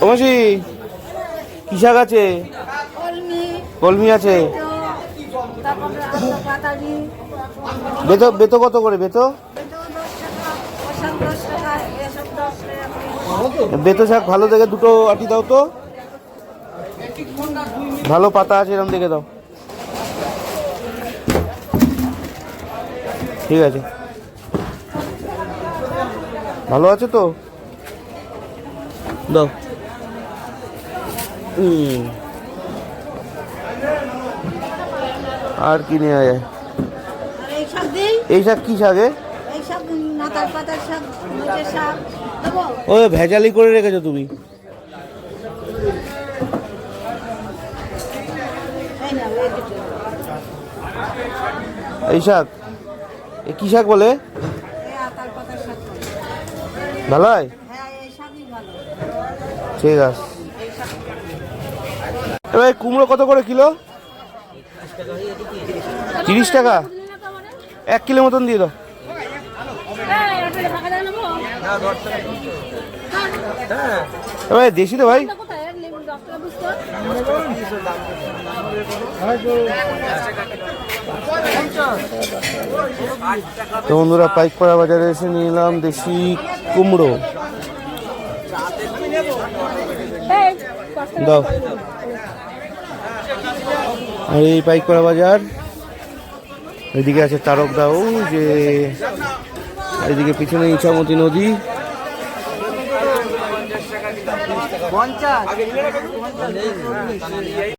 ও মাসি, কি শাক আছে? কলমি আছে। বেতো বেতো কত করে বেতো? বেতো শাক ভালো দেখে দুটো আটি দাও তো, ভালো পাতা আছে এরকম দেখে দাও। ঠিক আছে, ভালো আছে তো, দাও। আর কি নেওয়া যায়? এই শাক কি শাক? ও ভেজালি করে রেখেছো তুমি। এই শাক কি শাক বলে? ভালো হয়, ঠিক আছে। এবার কুমড়ো কত করে কিলো? 30 টাকা। 1 কিলো মতন দিয়ে দাও। এবার দেশি তো ভাই। তো বন্ধুরা, পাইকপাড়া বাজারে এসে নিলাম দেশি কুমড়ো। দাও। আর এই পাইকপাড়া বাজার, এদিকে আছে তারকদা, যে এদিকে পিছনে ইছামতি নদী।